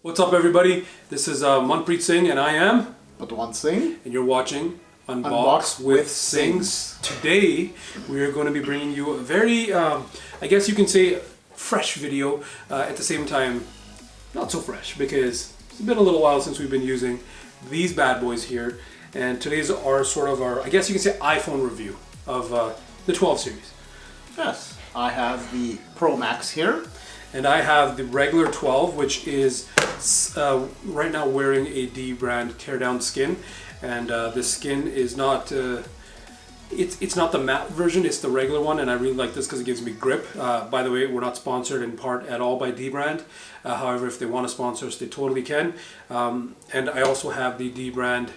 What's up, everybody? This is Manpreet Singh, and I am But one Singh, and you're watching Unbox with Singhs. Today, we are going to be bringing you a very, I guess you can say, fresh video. At the same time, not so fresh because it's been a little while since we've been using these bad boys here. And today's our, I guess you can say, iPhone review of the 12 series. Yes, I have the Pro Max here. And I have the regular 12, which is right now wearing a D brand teardown skin, and the skin is not it's not the matte version, it's the regular one, and I really like this because it gives me grip. By the way, we're not sponsored in part at all by D brand. However, if they want to sponsor us, they totally can. And I also have the D brand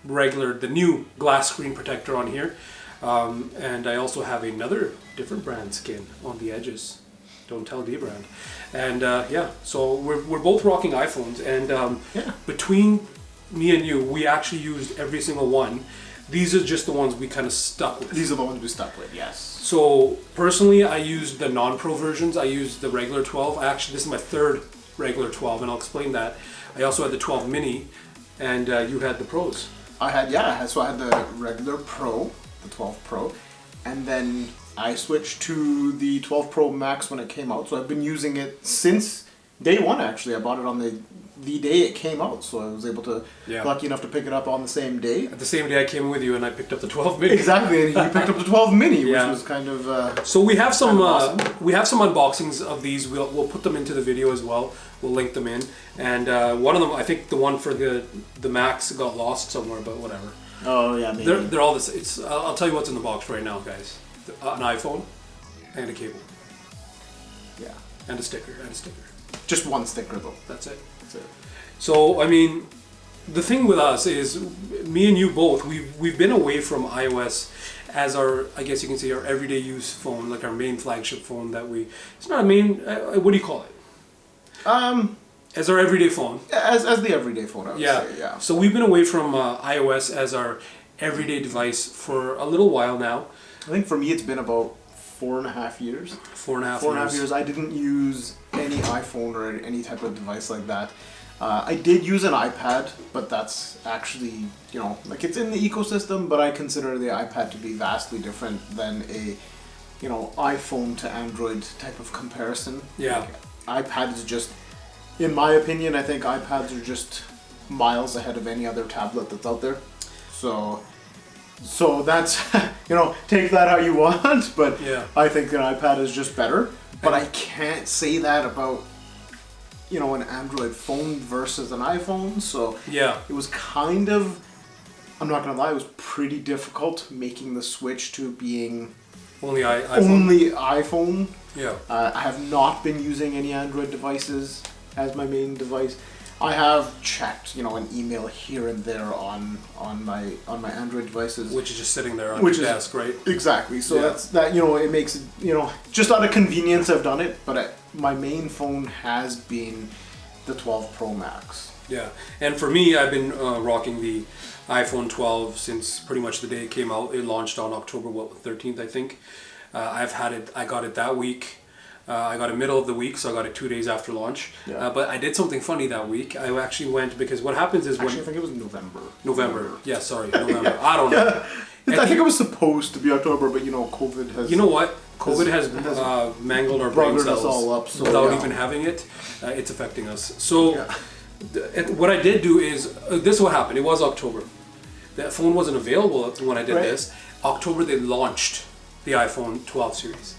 regular, the new glass screen protector on here, and I also have another different brand skin on the edges. Don't tell D brand. And yeah, so we're both rocking iPhones, and between me and you, we actually used every single one. These are just the ones we kind of stuck with. These are the ones we stuck with, yes. So personally, I used the non-pro versions. I used the regular 12. This is my third regular 12, and I'll explain that. I also had the 12 mini, and you had the pros. So I had the regular Pro, the 12 Pro, and then I switched to the 12 Pro Max when it came out, so I've been using it since day one. Actually, I bought it on the day it came out, so I was able to, lucky enough to pick it up on the same day. At the same day I came with you and I picked up the 12 mini. Exactly, and you picked up the 12 mini, which was kind of so we have some awesome. We have some unboxings of these. We'll put them into the video as well. We'll link them in, and one of them, I think the one for the Max got lost somewhere, but whatever. Oh yeah, maybe. They're all this. I'll tell you what's in the box right now, guys. An iPhone and a cable. Yeah. And a sticker. Just one sticker though. That's it. That's it. So I mean, the thing with us is, me and you both, we've been away from iOS as our, I guess you can say, our everyday use phone, like our main flagship phone that it's not a main, what do you call it? As our everyday phone. As the everyday phone, I would say, yeah. So we've been away from iOS as our everyday device for a little while now. I think for me it's been about 4.5 years. 4.5 years. I didn't use any iPhone or any type of device like that. I did use an iPad, but that's actually, it's in the ecosystem, but I consider the iPad to be vastly different than a, iPhone to Android type of comparison. Yeah. iPad is just, in my opinion, I think iPads are just miles ahead of any other tablet that's out there. So that's, take that how you want, but I think an iPad is just better. But I can't say that about, an Android phone versus an iPhone. So it was kind of, I'm not going to lie, it was pretty difficult making the switch to being only iPhone. Yeah. I have not been using any Android devices as my main device. I have checked, an email here and there on my Android devices, which is just sitting there on your desk, right? Exactly. So that's that. It makes it. Just out of convenience, I've done it. But my main phone has been the 12 Pro Max. Yeah, and for me, I've been rocking the iPhone 12 since pretty much the day it came out. It launched on October 13th, I think. I've had it. I got it that week. I got it middle of the week, so I got it 2 days after launch. Yeah. But I did something funny that week. I actually went, because what happens is I think it was November. November. Yeah, sorry, November. I don't know. I think it was supposed to be October, but COVID has. You know what? COVID has mangled our brain cells all up, so without even having it. It's affecting us. So what I did do is, this is what happened. It was October. That phone wasn't available when I did this. October they launched the iPhone 12 series.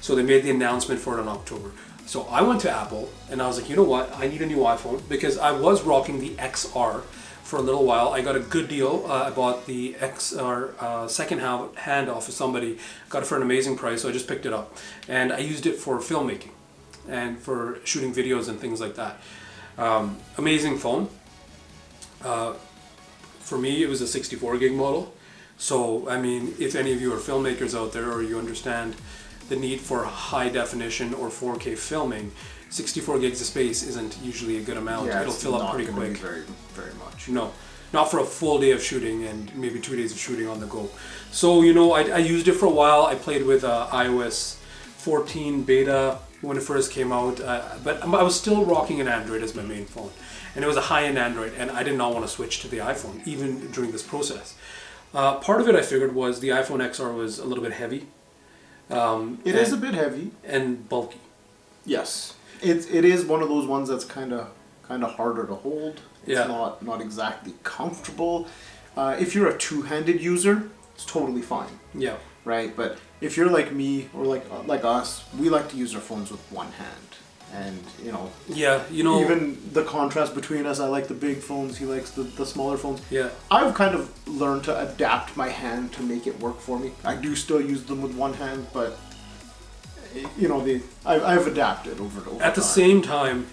So they made the announcement for it in October. So I went to Apple and I was like, you know what? I need a new iPhone, because I was rocking the XR for a little while. I got a good deal. I bought the XR second hand off of somebody. Got it for an amazing price, so I just picked it up. And I used it for filmmaking and for shooting videos and things like that. Amazing phone. For me, it was a 64 gig model. So, I mean, if any of you are filmmakers out there, or you understand the need for high definition or 4K filming, 64 gigs of space isn't usually a good amount. It'll fill up pretty quick. Very, very much. No, not for a full day of shooting and maybe 2 days of shooting on the go. So I used it for a while. I played with iOS 14 beta when it first came out, but I was still rocking an Android as my main phone, and it was a high-end Android, and I did not want to switch to the iPhone even during this process. Part of it I figured was the iPhone XR was a little bit heavy. It is a bit heavy and bulky. Yes, it is one of those ones that's kind of harder to hold. It's not exactly comfortable. If you're a two-handed user, it's totally fine. Yeah. Right, but if you're like me or like us, we like to use our phones with one hand, and Yeah, even the contrast between us. I like the big phones. He likes the smaller phones. Yeah. I've kind of learned to adapt my hand to make it work for me. I do still use them with one hand, but I've adapted over time. At the same time,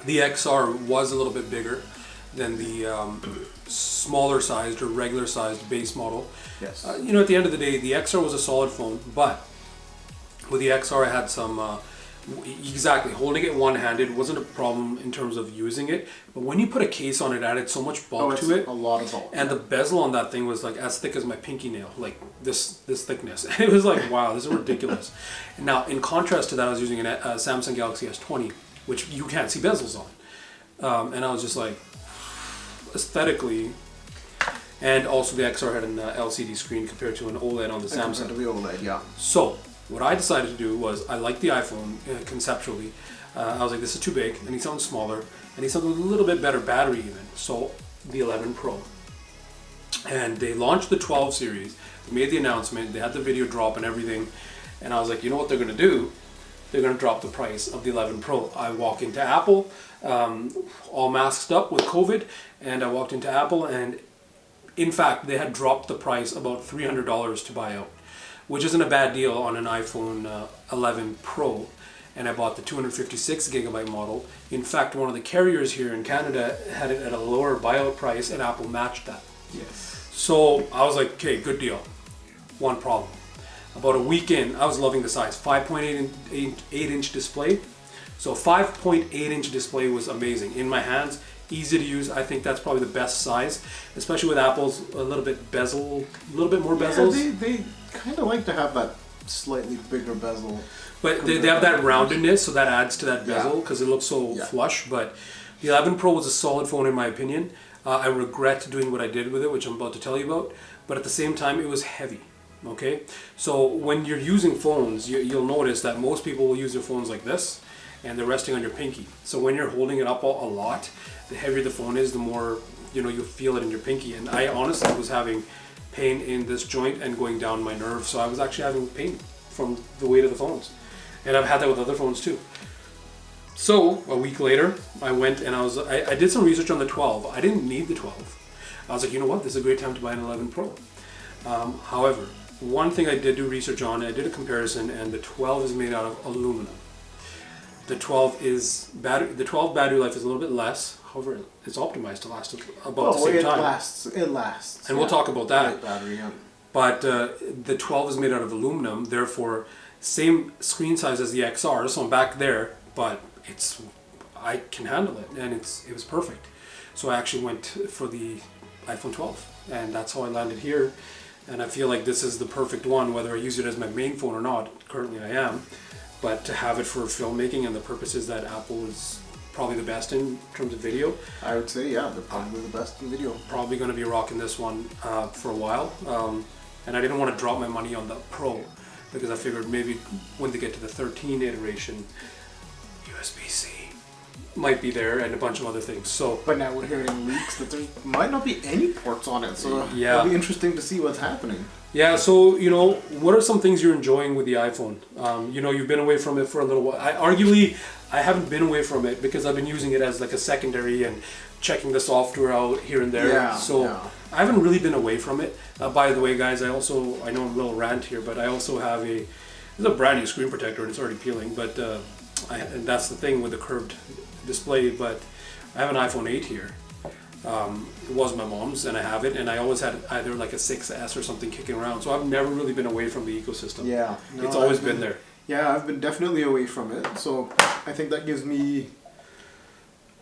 the XR was a little bit bigger than the smaller sized or regular sized base model. Yes. At the end of the day, the XR was a solid phone, but with the XR I had some, holding it one-handed wasn't a problem in terms of using it, but when you put a case on it, added so much bulk to it. A lot of bulk. And the bezel on that thing was like as thick as my pinky nail, like this thickness. And it was like, wow, this is ridiculous. Now, in contrast to that, I was using a Samsung Galaxy S20, which you can't see bezels on. And I was just like, aesthetically, and also the XR had an LCD screen compared to an OLED on the Samsung. Compared to the OLED, yeah. So what I decided to do was, I liked the iPhone conceptually. I was like, this is too big. I need something smaller. I need something with a little bit better battery even. So the 11 Pro. And they launched the 12 series. They made the announcement. They had the video drop and everything. And I was like, you know what they're going to do? They're going to drop the price of the 11 Pro. I walk into Apple, all masked up with COVID, and I walked into Apple, and in fact, they had dropped the price about $300 to buy out, which isn't a bad deal on an iPhone 11 Pro. And I bought the 256 gigabyte model. In fact, one of the carriers here in Canada had it at a lower buyout price, and Apple matched that. Yes. So I was like, okay, good deal. One problem. About a week in, I was loving the size. 5.8 inch display. So 5.8 inch display was amazing. In my hands, easy to use. I think that's probably the best size, especially with Apple's a little bit more bezels. Yeah, they kind of like to have that slightly bigger bezel. But they have that roundedness, so that adds to that bezel because it looks so flush. But the 11 Pro was a solid phone in my opinion. I regret doing what I did with it, which I'm about to tell you about. But at the same time, it was heavy. Okay, so when you're using phones, you'll notice that most people will use their phones like this, and they're resting on your pinky. So when you're holding it up a lot, the heavier the phone is, the more you'll feel it in your pinky. And I honestly was having pain in this joint and going down my nerve. So I was actually having pain from the weight of the phones, and I've had that with other phones too. So a week later, I went and I did some research on the 12. I didn't need the 12. I was like, you know what, this is a great time to buy an 11 Pro. However, one thing I did do research on, I did a comparison, and the 12 is made out of aluminum. The 12 battery life is a little bit less. However, it's optimized to last about the same time. It lasts. And we'll talk about that. Battery, yeah. But the 12 is made out of aluminum, therefore same screen size as the XR, so I'm back there, but I can handle it, and it was perfect. So I actually went for the iPhone 12, and that's how I landed here. And I feel like this is the perfect one, whether I use it as my main phone or not. Currently I am. But to have it for filmmaking and the purposes that Apple is probably the best in terms of video. I would say, yeah, they're probably the best in video. Probably going to be rocking this one for a while. And I didn't want to drop my money on the Pro, because I figured maybe when they get to the 13 iteration, USB-C might be there and a bunch of other things. So, but now we're hearing leaks that there might not be any ports on it, so yeah, it'll be interesting to see what's happening. Yeah, so what are some things you're enjoying with the iPhone? You've been away from it for a little while. I haven't been away from it because I've been using it as like a secondary and checking the software out here and there. Yeah, I haven't really been away from it. By the way, guys, I know I'm a little rant here, but I also have it's a brand new screen protector and it's already peeling, but and that's the thing with the curved display. But I have an iPhone 8 here. It was my mom's, and I have it, and I always had either like a 6S or something kicking around, so I've never really been away from the ecosystem. Yeah, it's always been there. Yeah, I've been definitely away from it, so I think that gives me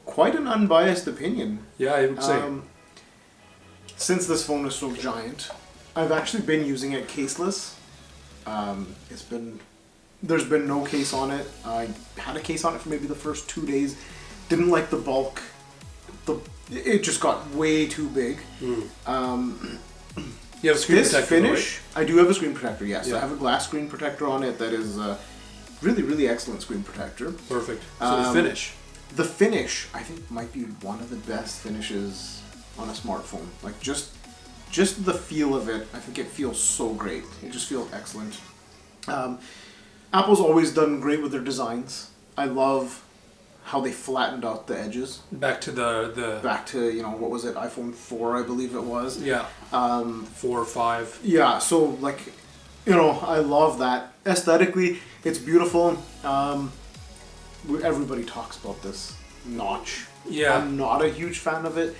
quite an unbiased opinion. Yeah, I would say. Since this phone is so giant, I've actually been using it caseless. It's been There's been no case on it. I had a case on it for maybe the first 2 days. Didn't like the bulk. It just got way too big. You have a screen protector, finish, right? I do have a screen protector, yes. Yeah. I have a glass screen protector on it that is a really, really excellent screen protector. Perfect. So the finish. The finish, I think, might be one of the best finishes on a smartphone. Like, just the feel of it, I think it feels so great. It just feels excellent. Apple's always done great with their designs. I love how they flattened out the edges. Back to Back to, you know, what was it, iPhone 4, I believe it was. Yeah. 4 or 5. Yeah, so, like, you know, I love that. Aesthetically, it's beautiful. Everybody talks about this notch. Yeah. I'm not a huge fan of it,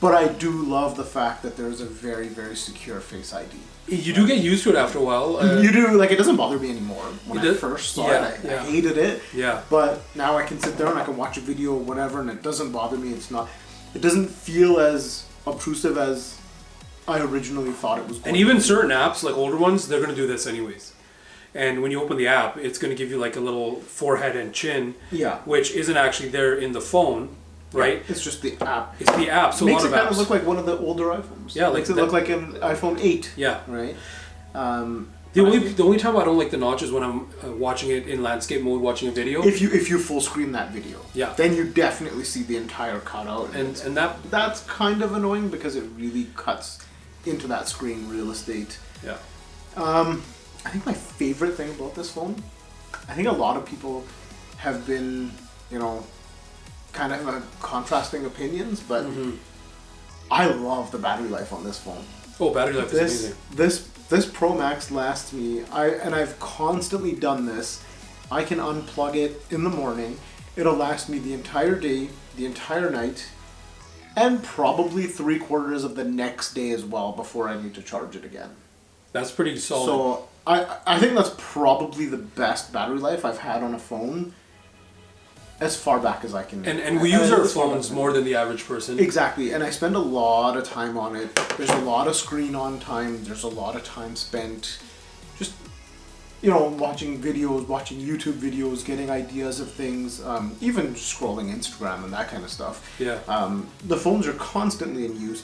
but I do love the fact that there's a very, very secure Face ID. You do get used to it after a while. You do, like, it doesn't bother me anymore. When I first saw it, I hated it. Yeah. But now I can sit there and I can watch a video or whatever, and it doesn't bother me. It doesn't feel as obtrusive as I originally thought it was going And even certain apps, like older ones, they're going to do this anyways. And when you open the app, it's going to give you like a little forehead and chin, which isn't actually there in the phone, right? It's just the app. It's the app. So it makes a lot it kind of of look like one of the older iPhones. Yeah, makes it look like an iPhone 8. Yeah. Right? The only time I don't like the notch is when I'm watching it in landscape mode, watching a video. If you full screen that video, then you definitely see the entire cutout, and that's kind of annoying because it really cuts into that screen real estate. Yeah. I think my favorite thing about this phone, I think a lot of people have been, you know, kind of contrasting opinions, but I love the battery life on this phone. Oh, battery life is amazing. This Pro Max lasts me, and I've constantly done this. I can unplug it in the morning. It'll last me the entire day, the entire night, and probably 3/4 of the next day as well before I need to charge it again. That's pretty solid. So I think that's probably the best battery life I've had on a phone as far back as I can. And we use our phones more than the average person. Exactly, and I spend a lot of time on it. There's a lot of screen on time. There's a lot of time spent just, you know, watching videos, watching YouTube videos, getting ideas of things, even scrolling Instagram and that kind of stuff. Yeah. The phones are constantly in use.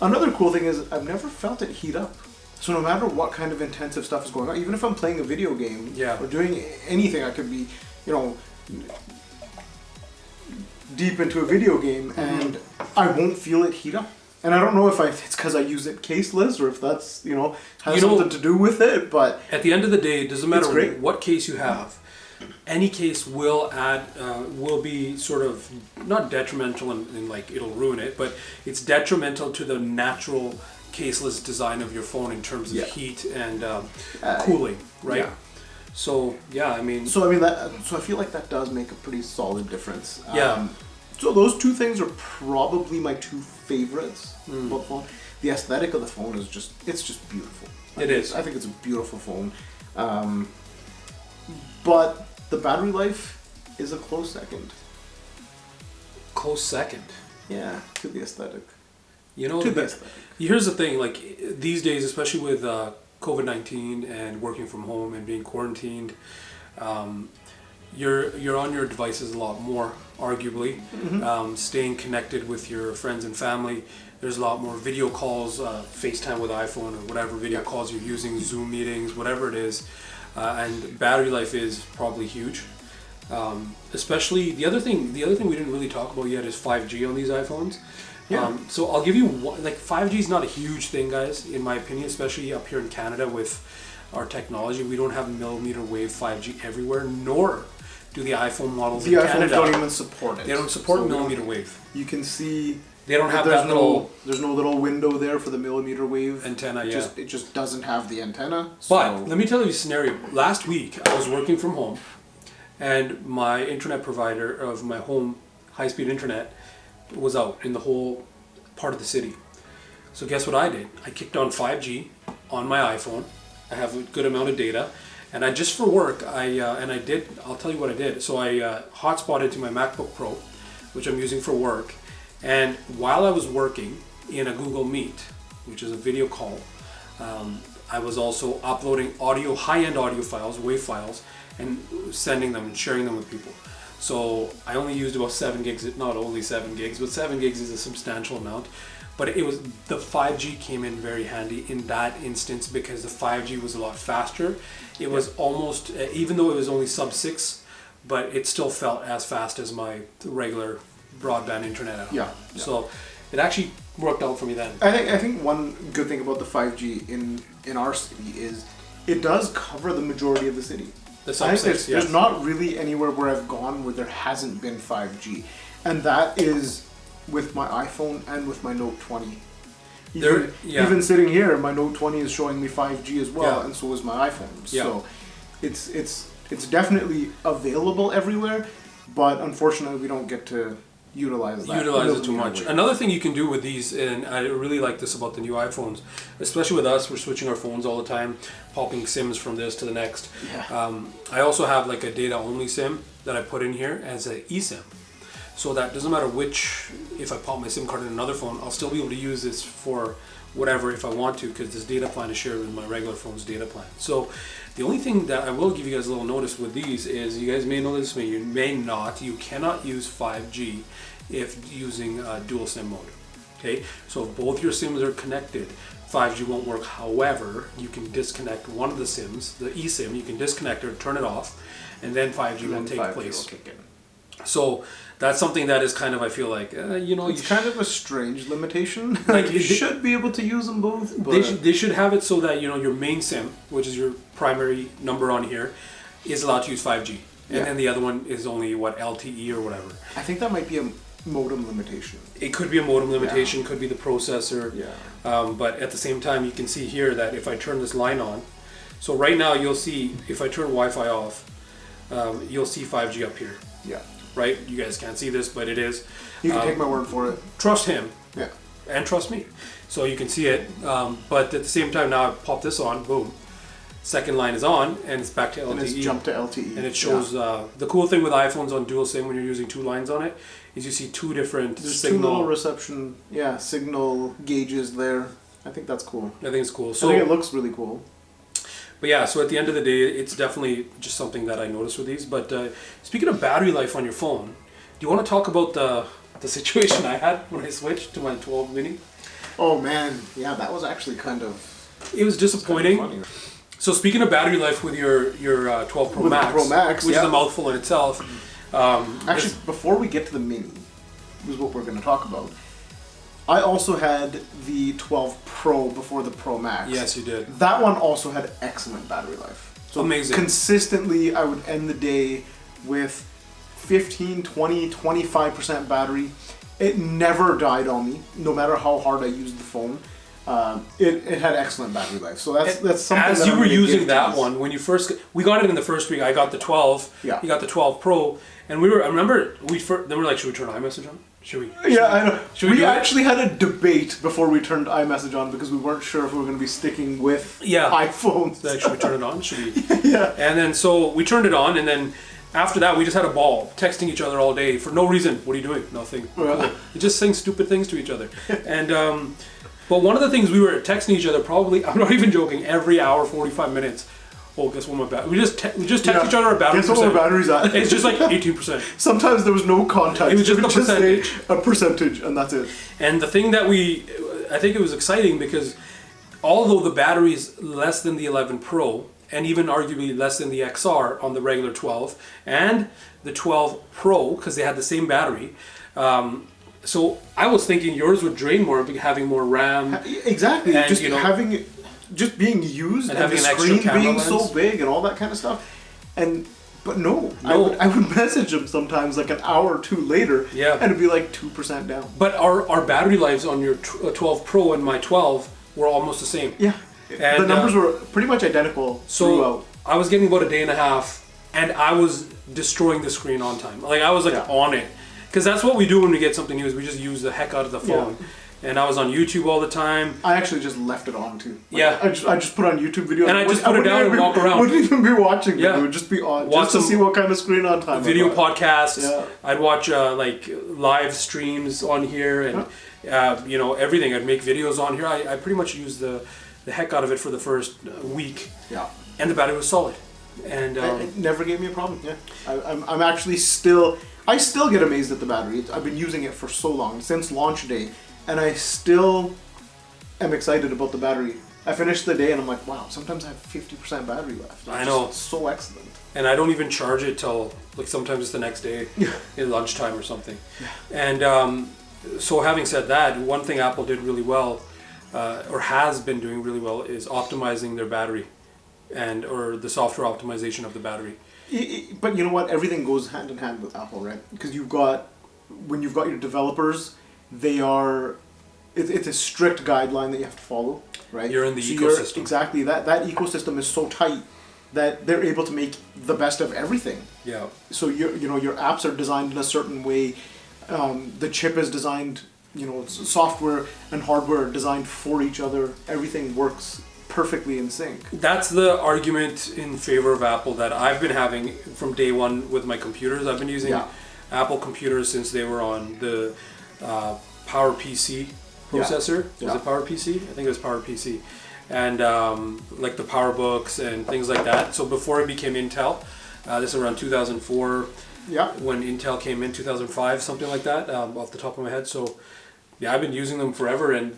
Another cool thing is I've never felt it heat up. So no matter what kind of intensive stuff is going on, even if I'm playing a video game or doing anything, I could be, you know, deep into a video game and I won't feel it heat up. And I don't know if it's because I use it caseless or if that's, you know, has something to do with it, but at the end of the day, it doesn't matter what case you have. Any case will be sort of not detrimental and like it'll ruin it, but it's detrimental to the natural caseless design of your phone in terms of heat and cooling, right? Yeah. So I mean, so I feel like that does make a pretty solid difference. Yeah. So those two things are probably my two favorites about the phone. The aesthetic of the phone is just beautiful. I think it's a beautiful phone. But the battery life is a close second. Close second. Yeah, to the aesthetic. You know, here's the thing, like these days, especially with COVID-19 and working from home and being quarantined, you're on your devices a lot more, arguably. Staying connected with your friends and family. There's a lot more video calls, FaceTime with iPhone or whatever video calls you're using, Zoom meetings, whatever it is. And battery life is probably huge. Especially the other thing we didn't really talk about yet is 5G on these iPhones. So I'll give you one, like 5G is not a huge thing, guys, in my opinion, especially up here in Canada with our technology. We don't have millimeter wave 5G everywhere, nor do the iPhone models in Canada. The iPhones don't even support it. They don't support millimeter wave. You can see they don't have that little. There's no little window there for the millimeter wave antenna. It just doesn't have the antenna. But let me tell you a scenario. Last week I was working from home, and my internet provider of my home high-speed internet was out in the whole part of the city. So guess what I did? I kicked on 5G on my iPhone. I have a good amount of data, and I just for work I'll tell you what I did. So I hotspotted to my MacBook Pro, which I'm using for work, and while I was working in a Google Meet, which is a video call, I was also uploading high-end audio files, WAV files, and sending them and sharing them with people. So I only used about 7 gigs, not only 7 gigs, but 7 gigs is a substantial amount. But the 5G came in very handy in that instance because the 5G was a lot faster. It was almost, even though it was only sub 6, but it still felt as fast as my regular broadband internet at home. Yeah. So it actually worked out for me then. I think one good thing about the 5G in our city is it does cover the majority of the city. The sub 6, there's not really anywhere where I've gone where there hasn't been 5G. And that is with my iPhone and with my Note 20. Even sitting here, my Note 20 is showing me 5G as well, and so is my iPhone. So it's definitely available everywhere, but unfortunately we don't get to utilize it too much. Another thing you can do with these, and I really like this about the new iPhones, especially with us, we're switching our phones all the time, popping SIMs from this to the next. I also have like a data only SIM that I put in here as an eSIM. So that doesn't matter if I pop my SIM card in another phone, I'll still be able to use this for whatever if I want to, because this data plan is shared with my regular phone's data plan. So the only thing that I will give you guys a little notice with these is, you guys may know this, you may not, you cannot use 5G if using dual SIM mode. Okay, so if both your SIMs are connected, 5G won't work. However, you can disconnect one of the SIMs, the eSIM, you can disconnect it, turn it off, and then 5G will take place. So that's something that is kind of, I feel like, it's kind of a strange limitation. Like you should be able to use them both. But they should have it so that your main SIM, which is your primary number on here, is allowed to use 5G, and then the other one is only LTE or whatever. I think that might be a modem limitation. It could be a modem limitation, could be the processor. But at the same time, you can see here that if I turn this line on, so right now you'll see if I turn Wi-Fi off, you'll see 5G up here. Right? You guys can't see this, but it is. You can take my word for it. Trust him. And trust me. So you can see it. But at the same time, now I pop this on, boom. Second line is on, and it's back to LTE. And it's jumped to LTE. And it shows, the cool thing with iPhones on dual SIM when you're using 2 lines on it, is you see 2 different signal. 2 little reception, signal gauges there. I think that's cool. I think it's cool. So, I think it looks really cool. But so at the end of the day, it's definitely just something that I noticed with these. But speaking of battery life on your phone, do you want to talk about the situation I had when I switched to my 12 mini? Oh man, that was actually kind of... It was disappointing. Kind of so speaking of battery life with your 12 Pro Max, which is a mouthful in itself. Actually, before we get to the mini, is what we're going to talk about. I also had the 12 Pro before the Pro Max. Yes, you did. That one also had excellent battery life. So amazing. Consistently, I would end the day with 15, 20, 25% battery. It never died on me, no matter how hard I used the phone. It had excellent battery life. So that's something. As that you were using that one, when you first, we got it in the first week. I got the 12. Yeah. You got the 12 Pro, and I remember then we're like, should we turn iMessage on? Should we? I know. We actually had a debate before we turned iMessage on because we weren't sure if we were going to be sticking with iPhones. Like, should we turn it on? Should we? And then so we turned it on, and then after that we just had a ball, texting each other all day for no reason. What are you doing? Nothing. Cool. We just saying stupid things to each other. And but one of the things we were texting each other, probably, I'm not even joking, every hour, 45 minutes. Oh, guess what my battery? We just text each other our battery. Guess what my battery's at? It's just like 18%. Sometimes there was no contact. It was just a percentage. A percentage, and that's it. And the thing that I think it was exciting because although the battery is less than the 11 Pro, and even arguably less than the XR on the regular 12, and the 12 Pro, because they had the same battery, so I was thinking yours would drain more, having more RAM. Exactly. And, just having it. Just being used and the screen being so big and all that kind of stuff, but no. I would message them sometimes like an hour or two later, and it'd be like 2% down. But our battery lives on your 12 Pro and my 12 were almost the same. Yeah, and the numbers were pretty much identical throughout. I was getting about a day and a half, and I was destroying the screen on time. Like I was on it, because that's what we do when we get something new. Is we just use the heck out of the phone. Yeah. And I was on YouTube all the time. I actually just left it on too. Like, I just put on YouTube videos. And I just put it down and walk around. Wouldn't even be watching them. It would just be on. Just to see what kind of screen on time. Video podcasts. Yeah. I'd watch like live streams on here and everything. I'd make videos on here. I pretty much use the the heck out of it for the first week. Yeah. And the battery was solid. And it never gave me a problem. Yeah. I'm actually I still get amazed at the battery. I've been using it for so long, since launch day, and I still am excited about the battery. I finished the day and I'm like, wow, sometimes I have 50% battery left. I know. It's so excellent. And I don't even charge it till, like, sometimes it's the next day in lunchtime or something. Yeah. And so having said that, one thing Apple did really well, or has been doing really well, is optimizing their battery or the software optimization of the battery. But you know what? Everything goes hand in hand with Apple, right? Because when you've got your developers, it's a strict guideline that you have to follow, right? You're in the ecosystem. Exactly. That ecosystem is so tight that they're able to make the best of everything. Yeah. So your apps are designed in a certain way. The chip is designed, software and hardware are designed for each other. Everything works perfectly in sync. That's the argument in favor of Apple that I've been having from day one with my computers. I've been using Apple computers since they were on the PowerPC processor. Was it PowerPC? I think it was PowerPC. And like the PowerBooks and things like that. So before it became Intel, this is around 2004. Yeah. When Intel came in, 2005, something like that, off the top of my head. So yeah, I've been using them forever, and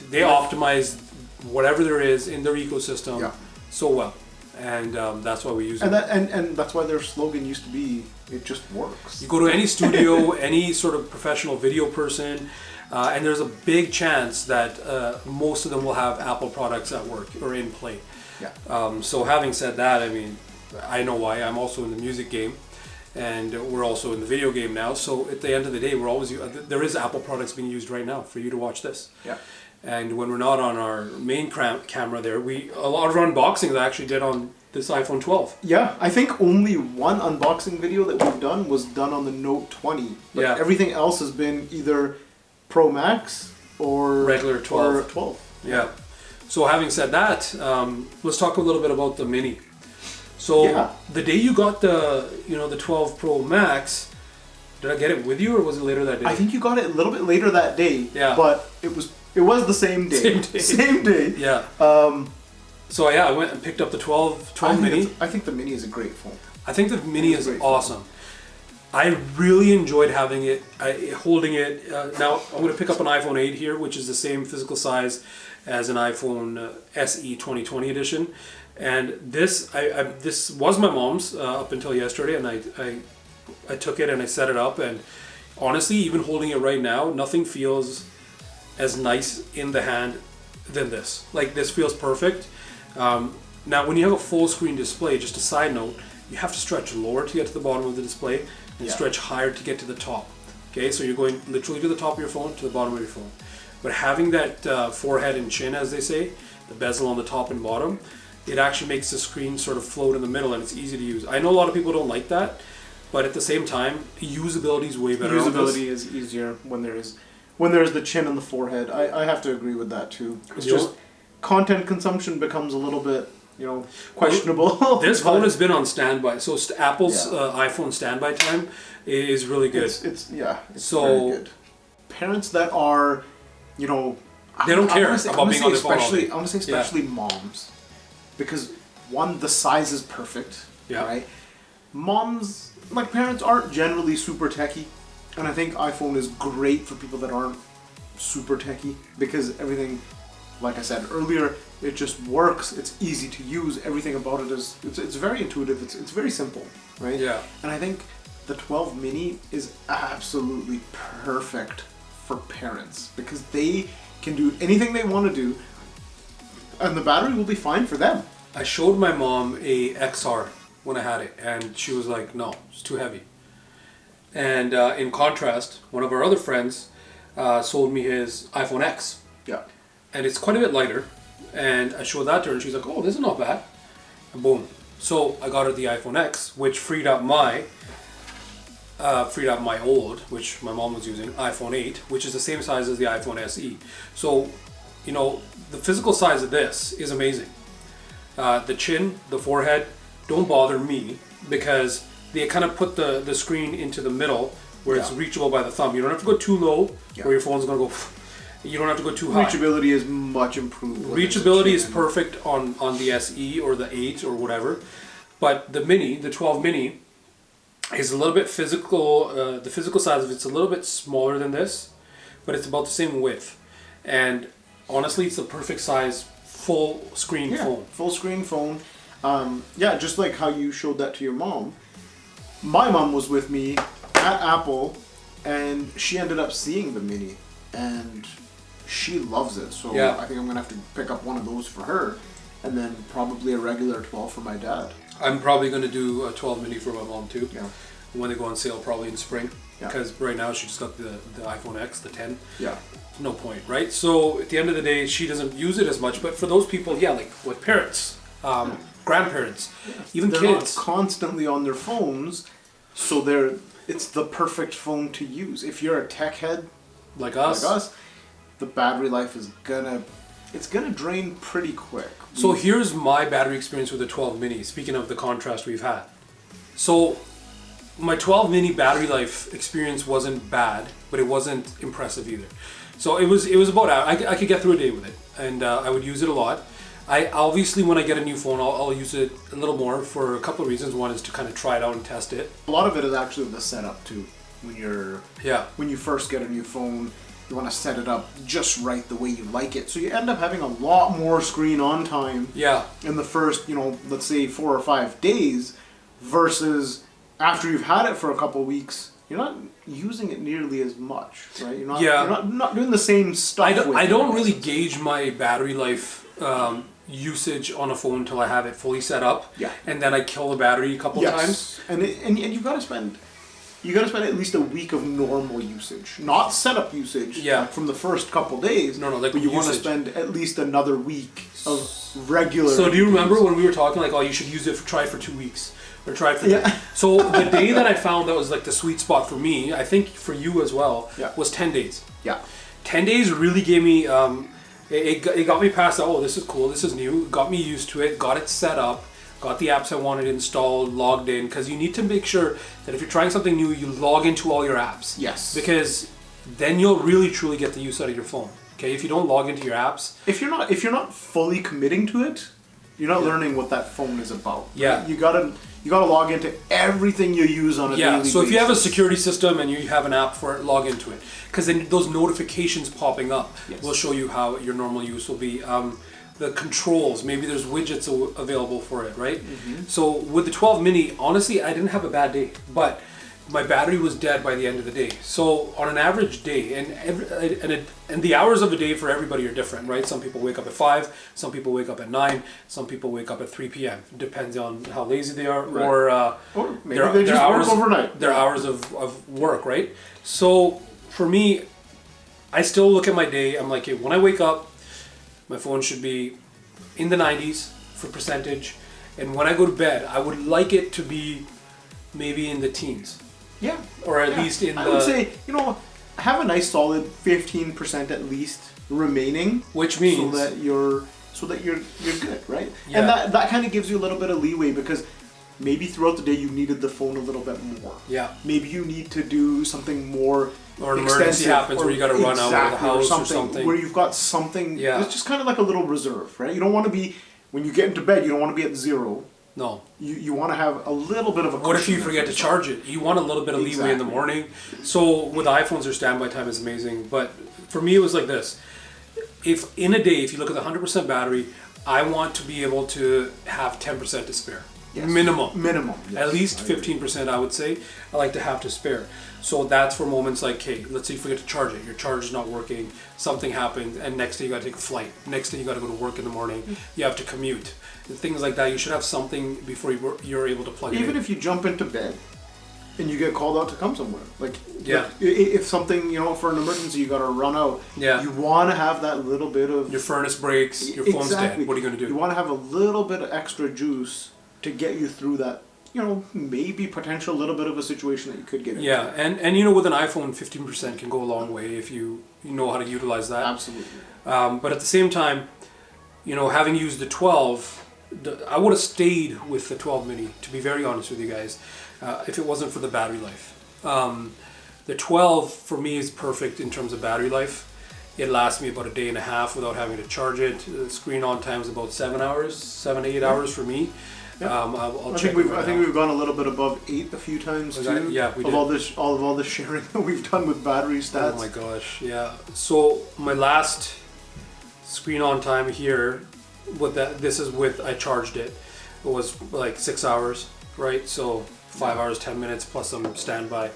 they optimize whatever there is in their ecosystem so well. And that's why we use them. And that's why their slogan used to be, it just works. You go to any studio, any sort of professional video person, and there's a big chance that most of them will have Apple products at work or in play. Yeah. So having said that, I mean, I know why. I'm also in the music game, and we're also in the video game now. So at the end of the day, there is Apple products being used right now for you to watch this. Yeah. And when we're not on our main camera there, a lot of our unboxings I actually did on this iPhone 12. Yeah, I think only one unboxing video that we've done was done on the Note 20. But everything else has been either Pro Max or regular 12. Or 12. Yeah. So having said that, let's talk a little bit about the Mini. So the day you got the 12 Pro Max, did I get it with you or was it later that day? I think you got it a little bit later that day. Yeah. But it was the same day. Same day. Yeah. So yeah, I went and picked up the 12 Mini. I think the Mini is a great phone. I think the Mini is awesome. I really enjoyed having it, holding it. Now I'm going to pick up an iPhone 8 here, which is the same physical size as an iPhone SE 2020 edition. And this was my mom's up until yesterday, and I took it and I set it up. And honestly, even holding it right now, nothing feels as nice in the hand than this. Like, this feels perfect. Now when you have a full screen display, just a side note, you have to stretch lower to get to the bottom of the display and stretch higher to get to the top. Okay, so you're going literally to the top of your phone, to the bottom of your phone. But having that forehead and chin, as they say, the bezel on the top and bottom, it actually makes the screen sort of float in the middle, and it's easy to use. I know a lot of people don't like that, but at the same time, usability is way better. Usability is easier when there's the chin and the forehead. I have to agree with that too. It's just content consumption becomes a little bit, questionable. This phone has been on standby, so Apple's iPhone standby time is really good. It's very good. Parents that are, they don't care about being on their phone all day. I want to say especially moms, because one, the size is perfect, right? Moms, like parents, aren't generally super techie, and I think iPhone is great for people that aren't super techie, because everything, like I said earlier, it just works. It's easy to use. Everything about it is it's very intuitive. It's very simple, right? Yeah. And I think the 12 Mini is absolutely perfect for parents, because they can do anything they want to do, and the battery will be fine for them. I showed my mom a XR when I had it, and she was like, no, it's too heavy. And in contrast, one of our other friends sold me his iPhone X. Yeah. And it's quite a bit lighter. And I showed that to her, and she's like, oh, this is not bad. And boom. So I got her the iPhone X, which freed up my old, which my mom was using, iPhone 8, which is the same size as the iPhone SE. So, the physical size of this is amazing. The chin, the forehead, don't bother me, because they kind of put the screen into the middle where it's reachable by the thumb. You don't have to go too low where your phone's going to go. You don't have to go too high. Reachability is much improved. Reachability is perfect on the SE or the 8 or whatever. But the Mini, the 12 Mini, is a little bit physical. The physical size of it's a little bit smaller than this, but it's about the same width. And honestly, it's the perfect size full screen phone. Full screen phone. Yeah, just like how you showed that to your mom. My mom was with me at Apple, and she ended up seeing the Mini, and she loves it. So I think I'm gonna have to pick up one of those for her, and then probably a regular 12 for my dad. I'm probably gonna do a 12 Mini for my mom too. Yeah. When they go on sale, probably in spring. Because right now she just got the iPhone X, the 10. Yeah. No point, right? So at the end of the day, she doesn't use it as much. But for those people, like with parents, grandparents, even they're kids, not constantly on their phones, so it's the perfect phone to use. If you're a tech head like us, the battery life is gonna drain pretty quick. So here's my battery experience with the 12 Mini. Speaking of the contrast we've had, so my 12 Mini battery life experience wasn't bad, but it wasn't impressive either. So it was about, I could get through a day with it, and I would use it a lot. I obviously, when I get a new phone, I'll use it a little more for a couple of reasons. One is to kind of try it out and test it. A lot of it is actually the setup too. When you first get a new phone, you want to set it up just right the way you like it. So you end up having a lot more screen on time in the first, let's say 4 or 5 days, versus after you've had it for a couple of weeks, you're not using it nearly as much, right? You're not doing the same stuff. I don't really gauge my battery life usage on a phone until I have it fully set up. Yeah. And then I kill the battery a couple times. And you've got to spend at least a week of normal usage, not setup usage. Yeah. From the first couple days. No, like but you want to spend at least another week of regular. So do you remember when we were talking like, oh, you should use it try it for 2 weeks or try it for that? So the day that I found that was like the sweet spot for me, I think for you as well, was 10 days. Yeah. 10 days really gave me. It got me past, this is cool, this is new, got me used to it, got it set up, got the apps I wanted installed, logged in, because you need to make sure that if you're trying something new, you log into all your apps. Yes. Because then you'll really truly get the use out of your phone. Okay, if you don't log into your apps. If you're not fully committing to it, you're not learning what that phone is about. Yeah. Right? You gotta log into everything you use on a daily basis. So if you have a security system and you have an app for it, log into it. Because then those notifications popping up will show you how your normal use will be. The controls, maybe there's widgets available for it, right? Mm-hmm. So with the 12 Mini, honestly, I didn't have a bad day, but my battery was dead by the end of the day. So on an average day, and the hours of a day for everybody are different, right? Some people wake up at 5, some people wake up at 9, some people wake up at 3 p.m. Depends on how lazy they are, or maybe they just work overnight. Their hours of work, right? So for me, I still look at my day. I'm like, when I wake up, my phone should be in the 90s for percentage, and when I go to bed, I would like it to be maybe in the teens. Yeah. Or at least in I would say, have a nice solid 15% at least remaining, which means so that you're good, right? Yeah. And that kind of gives you a little bit of leeway, because maybe throughout the day you needed the phone a little bit more. Yeah. Maybe you need to do something more. Or an emergency happens where you got to run out of the house or something. Where you've got something. Yeah. It's just kind of like a little reserve, right? You don't want to be, when you get into bed, you don't want to be at 0. No. You want to have a little bit of a. What if you forget to charge it? You want a little bit of leeway in the morning. So with iPhones, their standby time is amazing. But for me, it was like this. If in a day, if you look at the 100% battery, I want to be able to have 10% to spare. Yes. Minimum. Yes. At least 15%, I would say, I like to have to spare. So that's for moments like, hey, let's say you forget to charge it. Your charge is not working. Something happened, and next day you got to take a flight. Next day you got to go to work in the morning. You have to commute. And things like that. You should have something before you're able to plug it in. Even if you jump into bed and you get called out to come somewhere, like if something, for an emergency, you got to run out. Yeah. You want to have that little bit of. Your furnace breaks. Your phone's dead. What are you going to do? You want to have a little bit of extra juice to get you through that, maybe potential little bit of a situation that you could get into. Yeah, and with an iPhone, 15% can go a long way if you know how to utilize that. Absolutely. But at the same time, having used the 12, I would have stayed with the 12 Mini, to be very honest with you guys, if it wasn't for the battery life. The 12, for me, is perfect in terms of battery life. It lasts me about a day and a half without having to charge it. The screen on time is about 7 hours, 7 to 8 hours for me. Yeah. I'll I check think it we've gone a little bit above 8 a few times too. Yeah, we did. All the sharing that we've done with battery stats. Oh my gosh, yeah. So my last screen on time here, this is with I charged it. It was like 6 hours, right? So 5 hours 10 minutes plus some standby.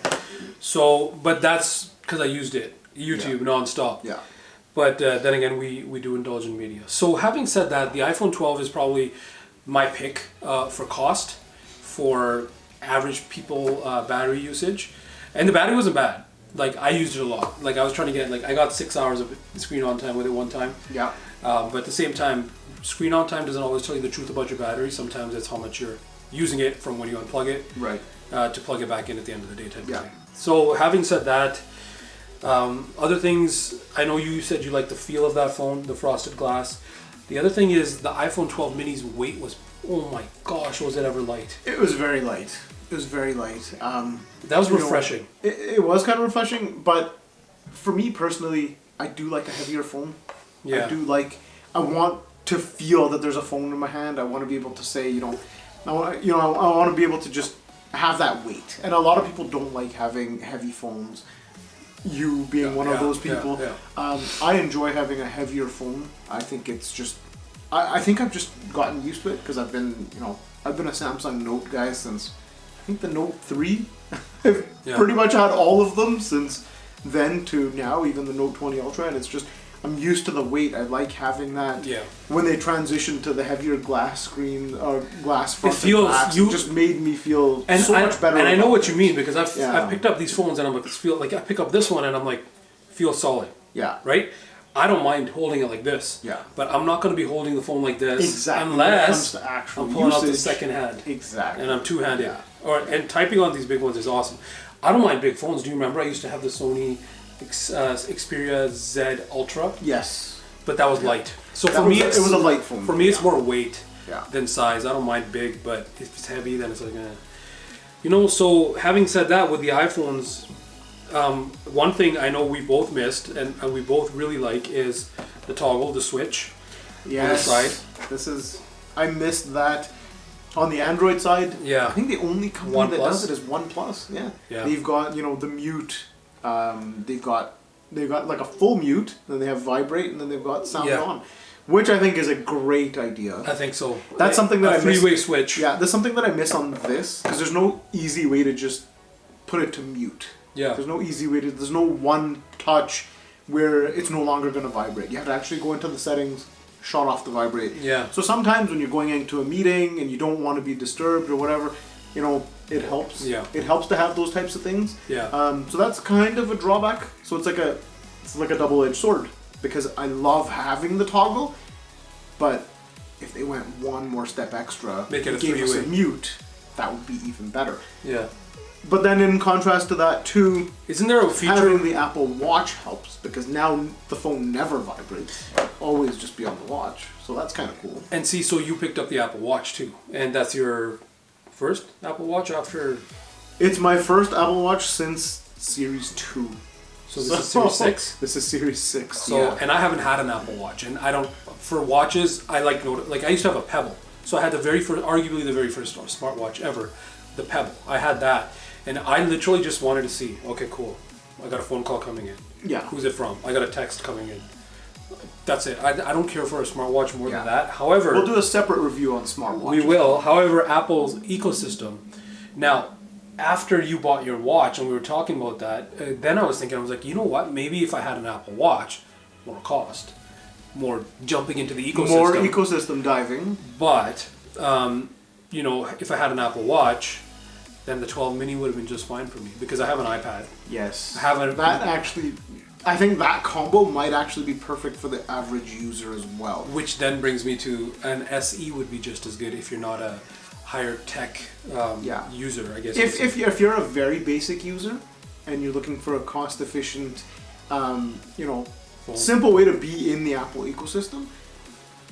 So, but that's because I used it YouTube nonstop. Yeah. But then again, we do indulge in media. So having said that, the iPhone 12 is probably my pick for cost, for average people battery usage, and the battery wasn't bad. Like I used it a lot. Like I was trying to get I got 6 hours of screen on time with it one time. Yeah. But at the same time, screen on time doesn't always tell you the truth about your battery. Sometimes it's how much you're using it from when you unplug it, right, to plug it back in at the end of the day type yeah. thing. So having said that, other things, I know you said you like the feel of that phone, the frosted glass. The other thing is the iPhone 12 mini's weight was, oh my gosh, was it ever light? It was very light. It was very light. That was refreshing. It was kind of refreshing, but for me personally, I do like a heavier phone. Yeah. I want to feel that there's a phone in my hand. I want to be able to say, I want to be able to just have that weight. And a lot of people don't like having heavy phones. You being one of those people. I enjoy having a heavier phone. I think it's just, I think I've just gotten used to it because I've been a Samsung Note guy since, I think the Note 3. I've pretty much had all of them since then to now, even the Note 20 Ultra, and it's just, I'm used to the weight. I like having that. Yeah. When they transitioned to the heavier glass screen or glass front, it just made me feel so much better. And I know what you mean because I've picked up these phones and I'm like, I pick up this one and I'm like, feel solid. Yeah. Right. I don't mind holding it like this. Yeah. But I'm not going to be holding the phone like this. Exactly. Unless I'm pulling out the second hand. Exactly. And I'm two-handed. Yeah. And typing on these big ones is awesome. I don't mind big phones. Do you remember I used to have the Sony Xperia Z Ultra? Yes. But that was light. So for me, it was a light phone. For me, it's more weight than size. I don't mind big, but if it's heavy, then it's like, So having said that, with the iPhones, one thing I know we both missed and we both really like is the toggle, the switch. Yes. On the side. I missed that. On the Android side, I think the only company that does it is OnePlus. Yeah. They've got the mute. They've got like a full mute, then they have vibrate, and then they've got sound on, which I think is a great idea. I think so. That's something that I miss. Three-way switch. Yeah, that's something that I miss on this because there's no easy way to just put it to mute. Yeah. There's no easy way to. There's no one touch where it's no longer going to vibrate. You have to actually go into the settings, shut off the vibrate. Yeah. So sometimes when you're going into a meeting and you don't want to be disturbed or whatever, it helps. Yeah. It helps to have those types of things. Yeah. So that's kind of a drawback. So it's like a double-edged sword because I love having the toggle, but if they went one more step extra, make it a gave us three-way a mute, that would be even better. Yeah. But then in contrast to that too, isn't there a feature having the Apple Watch helps because now the phone never vibrates. It'll always just be on the watch. So that's kind of cool. And see, so you picked up the Apple Watch too, and that's your first Apple Watch after? It's my first Apple Watch since Series 2. So this is Series 6? This is Series 6, So, and I haven't had an Apple Watch, and I don't, for watches, I like I used to have a Pebble. So I had arguably the very first smartwatch ever, the Pebble. I had that, and I literally just wanted to see, okay, cool, I got a phone call coming in. Yeah. Who's it from? I got a text coming in. That's it. I don't care for a smartwatch more than that. However, we'll do a separate review on smartwatches. We will. However, Apple's ecosystem. Now, after you bought your watch and we were talking about that, then I was thinking, I was like, you know what? Maybe if I had an Apple Watch, more cost, more jumping into the ecosystem. More ecosystem diving. But, if I had an Apple Watch, then the 12 mini would have been just fine for me because I have an iPad. Yes. I think that combo might actually be perfect for the average user as well. Which then brings me to an SE would be just as good if you're not a higher tech user, I guess. If you're a very basic user and you're looking for a cost efficient, simple way to be in the Apple ecosystem,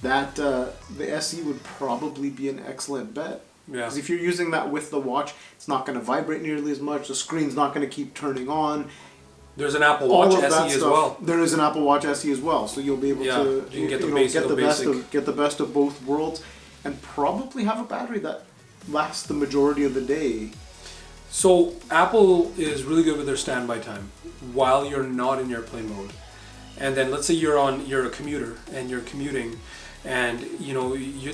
that the SE would probably be an excellent bet. Yeah. Because if you're using that with the watch, it's not going to vibrate nearly as much. The screen's not going to keep turning on. There's an Apple Watch SE as well. There is an Apple Watch SE as well, so you'll be able to you can get the best of both worlds, and probably have a battery that lasts the majority of the day. So Apple is really good with their standby time while you're not in airplane mode. And then let's say you're a commuter and you're commuting, and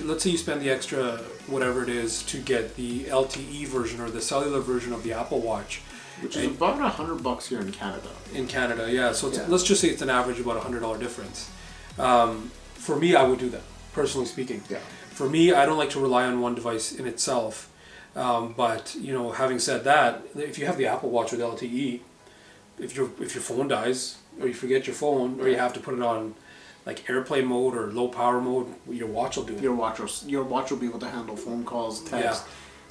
let's say you spend the extra whatever it is to get the LTE version or the cellular version of the Apple Watch, which is about $100 here in Canada. In Canada, yeah. So let's just say it's an average about $100 difference. For me, I would do that, personally speaking. Yeah. For me, I don't like to rely on one device in itself. But having said that, if you have the Apple Watch with LTE, if your phone dies or you forget your phone or you have to put it on like airplane mode or low power mode, your watch will do it. Your watch will be able to handle phone calls, text,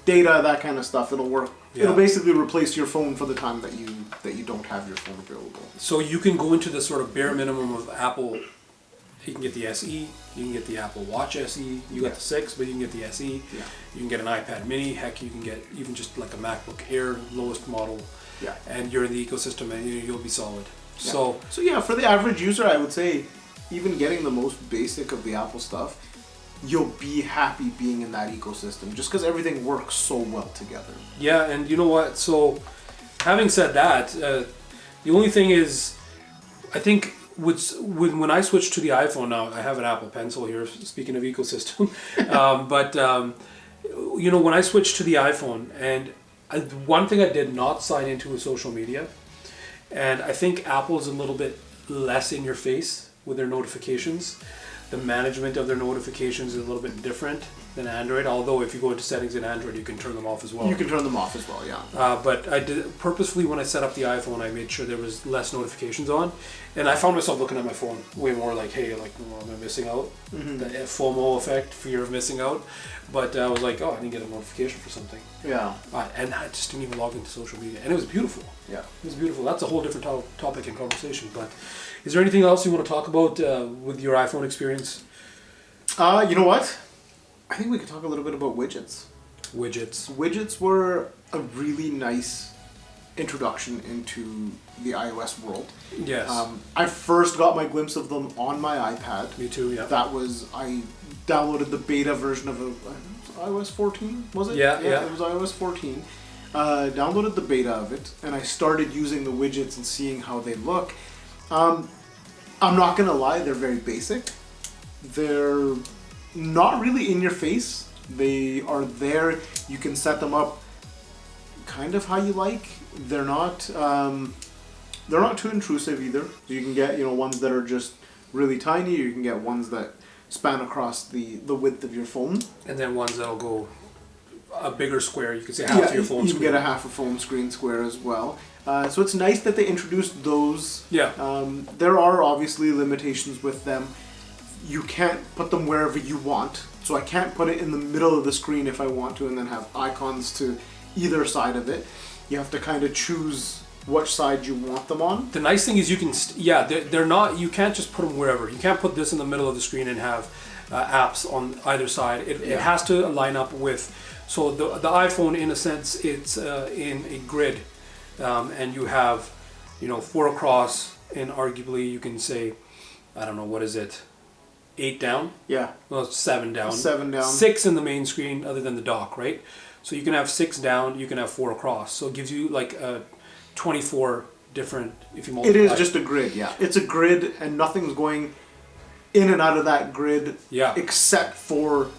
data, that kind of stuff. It'll work. Yeah. It'll basically replace your phone for the time that you don't have your phone available. So you can go into the sort of bare minimum of Apple. You can get the SE, you can get the Apple Watch SE, you got the 6, but you can get the SE. Yeah. You can get an iPad mini, heck, you can get even just like a MacBook Air, lowest model. Yeah. And you're in the ecosystem and you'll be solid. Yeah. So yeah, for the average user, I would say even getting the most basic of the Apple stuff, you'll be happy being in that ecosystem just because everything works so well together. Yeah, and you know what? So having said that, the only thing is, I think when I switched to the iPhone now, I have an Apple Pencil here, speaking of ecosystem, when I switched to the iPhone, and one thing I did not sign into was social media, and I think Apple's a little bit less in your face with their notifications. The management of their notifications is a little bit different than Android, although if you go into settings in Android, you can turn them off as well. You can turn them off as well, yeah. But I did purposefully, when I set up the iPhone, I made sure there was less notifications on, and I found myself looking at my phone way more like, hey, like, am I missing out? Mm-hmm. The FOMO effect, fear of missing out. But I was like, oh, I didn't get a notification for something. Yeah. And I just didn't even log into social media, and it was beautiful. Yeah. It was beautiful. That's a whole different topic and conversation. But is there anything else you want to talk about with your iPhone experience? You know what? I think we could talk a little bit about widgets. Widgets were a really nice introduction into the iOS world. Yes. I first got my glimpse of them on my iPad. Me too, yeah. I downloaded the beta version of iOS 14, was it? Yeah. It was iOS 14. Downloaded the beta of it, and I started using the widgets and seeing how they look. I'm not going to lie, they're very basic. They're not really in your face. They are there. You can set them up kind of how you like. They're not too intrusive either. So you can get ones that are just really tiny. You can get ones that span across the width of your phone. And then ones that'll go a bigger square. You can say half of your phone screen. You can get a half a phone screen square as well. So it's nice that they introduced those. Yeah. There are obviously limitations with them. You can't put them wherever you want. So I can't put it in the middle of the screen if I want to and then have icons to either side of it. You have to kind of choose which side you want them on. The nice thing is you can, they're not, you can't just put them wherever. You can't put this in the middle of the screen and have apps on either side. It has to line up with, so the iPhone, in a sense, it's in a grid. And you have, 4 across, and arguably you can say, I don't know, what is it? 8 down? Yeah. Well, 7 down. 7 down. 6 in the main screen, other than the dock, right? So you can have 6 down, you can have 4 across. So it gives you like 24 different, if you multiply. It is just a grid, yeah. It's a grid, and nothing's going in and out of that grid. Yeah. Except for,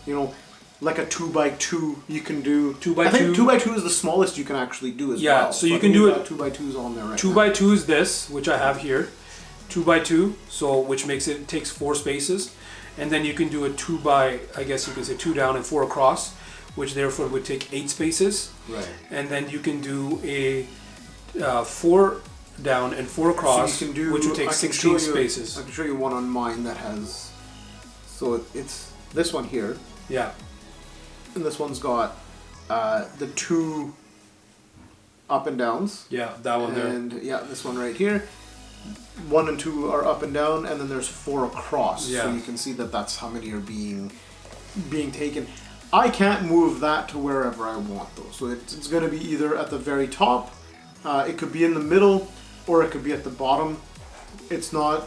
like a 2x2 you can do. 2x2. I think 2x2 is the smallest you can actually do as well. Yeah, so you can do it. 2x2s on there right 2x2 is this, which I have here. 2x2, so which makes it takes 4 spaces. And then you can do a 2 down and 4 across, which therefore would take 8 spaces. Right. And then you can do a 4 down and 4 across, so you can do, which would take 16 spaces. I can show you one on mine that has, so it's this one here. Yeah. And this one's got the 2 up and downs. Yeah, that one there. And yeah, this one right here. 1 and 2 are up and down, and then there's 4 across. Yeah. So you can see that that's how many are being taken. I can't move that to wherever I want though. So it's going to be either at the very top, it could be in the middle, or it could be at the bottom. It's not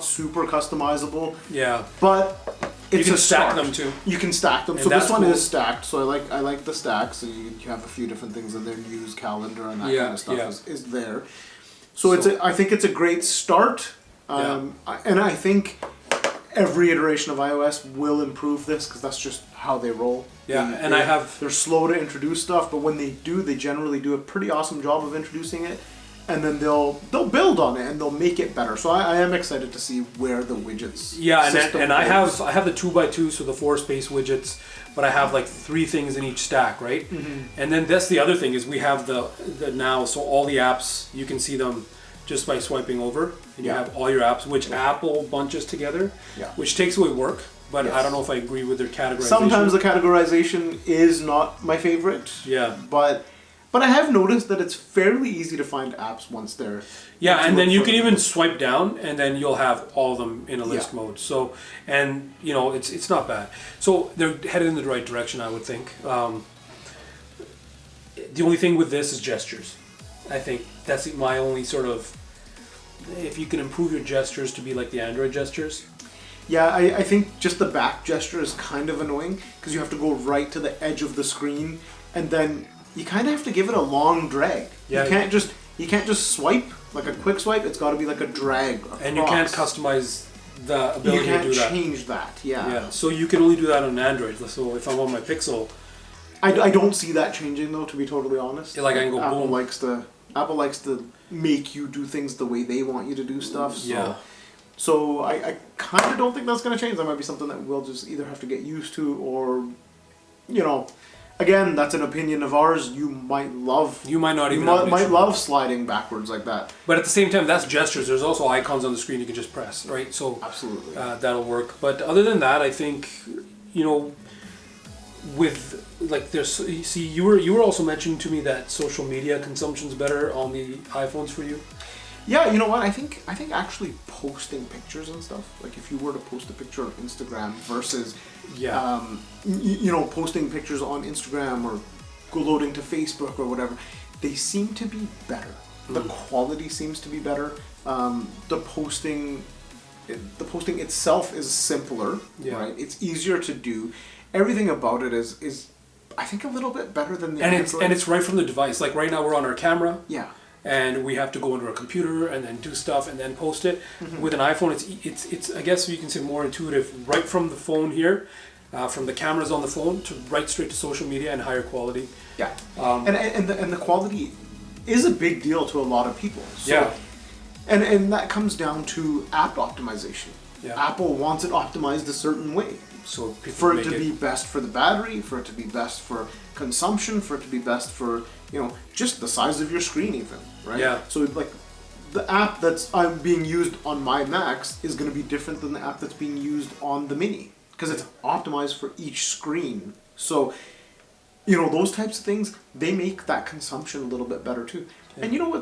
super customizable. Yeah. But it's you can a stack start. them too. You can stack them. And so this one cool. is stacked. So I like the stack. So you have a few different things in there. News, calendar, and that kind of stuff is there. So I think it's a great start. And I think every iteration of iOS will improve this because that's just how they roll. Yeah, they're slow to introduce stuff, but when they do, they generally do a pretty awesome job of introducing it, and then they'll build on it and they'll make it better. So I am excited to see where the widgets. Yeah, and I have the 2x2, so the 4 space widgets, but I have like 3 things in each stack, right? Mm-hmm. And then that's the other thing is we have the now, so all the apps you can see them just by swiping over, and you have all your apps, which Apple bunches together, which takes away work. But I don't know if I agree with their categorization. Sometimes the categorization is not my favorite. Yeah. But I have noticed that it's fairly easy to find apps once they're... Yeah, and then you can even swipe down, and then you'll have all of them in a list mode. So, and, you know, it's not bad. So they're headed in the right direction, I would think. The only thing with this is gestures. I think that's my only sort of... If you can improve your gestures to be like the Android gestures... Yeah, I think just the back gesture is kind of annoying because you have to go right to the edge of the screen, and then you kind of have to give it a long drag. Yeah, you can't just swipe like a quick swipe. It's got to be like a drag across. And you can't customize the ability to do that. You can't change that. Yeah. So you can only do that on Android. So if I'm on my Pixel, I don't see that changing though. To be totally honest, like I can go Apple boom. Apple likes to make you do things the way they want you to do stuff. So. Yeah. So I kind of don't think that's going to change. That might be something that we'll just either have to get used to, or, you know, again, that's an opinion of ours. You might love. You might not even. You might love sliding backwards like that. But at the same time, that's gestures. There's also icons on the screen you can just press, right? So absolutely, that'll work. But other than that, I think, you know, with like there's see you were also mentioning to me that social media consumption's better on the iPhones for you. Yeah, you know what? I think actually posting pictures and stuff, like if you were to post a picture on Instagram versus, you know, posting pictures on Instagram or loading to Facebook or whatever, they seem to be better. The quality seems to be better. The posting itself is simpler, right? It's easier to do. Everything about it is I think a little bit better than the Android. It's right from the device. Like right now we're on our camera. Yeah. And we have to go into our computer and then do stuff and then post it. Mm-hmm. With an iPhone, it's I guess you can say more intuitive. Right from the phone here, from the cameras on the phone to right straight to social media and higher quality. Yeah, and the quality is a big deal to a lot of people. So, and that comes down to app optimization. Yeah. Apple wants it optimized a certain way. So for it to be best for the battery, for it to be best for consumption, for it to be best for, you know, just the size of your screen even, right? Yeah. So like the app that's being used on my Macs is going to be different than the app that's being used on the Mini because it's optimized for each screen. So, you know, those types of things, they make that consumption a little bit better too. Yeah. And you know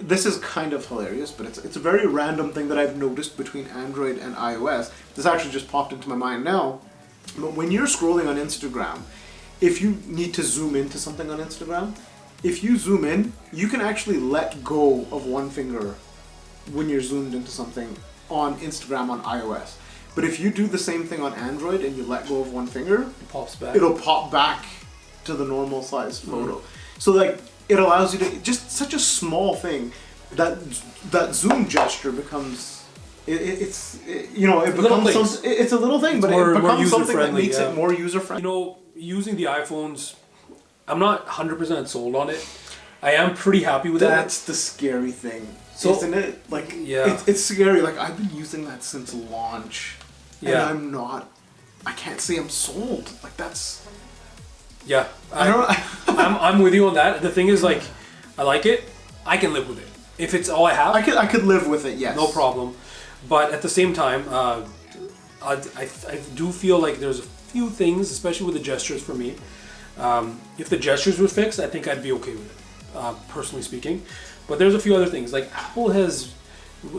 this is kind of hilarious, but it's a very random thing that I've noticed between Android and iOS. This actually just popped into my mind now. But when you're scrolling on Instagram, if you need to zoom into something on Instagram, if you zoom in, you can actually let go of one finger when you're zoomed into something on Instagram on iOS. But if you do the same thing on Android and you let go of one finger, it pops back. It'll pop back to the normal size photo. So like it allows you to just such a small thing that zoom gesture becomes it's a little thing, but it becomes something that makes it more user friendly. You know, using the iPhones, I'm not 100% sold on it. I am pretty happy with That's the scary thing, isn't it? Like, it's scary. Like, I've been using that since launch, and I can't say I'm sold. Like, that's... Yeah, I'm with you on that. The thing is, like, I like it. I can live with it. If it's all I have... I could live with it, yes. No problem. But at the same time, I do feel like there's a few things, especially with the gestures for me. If the gestures were fixed, I think I'd be okay with it, personally speaking. But there's a few other things. Like Apple has,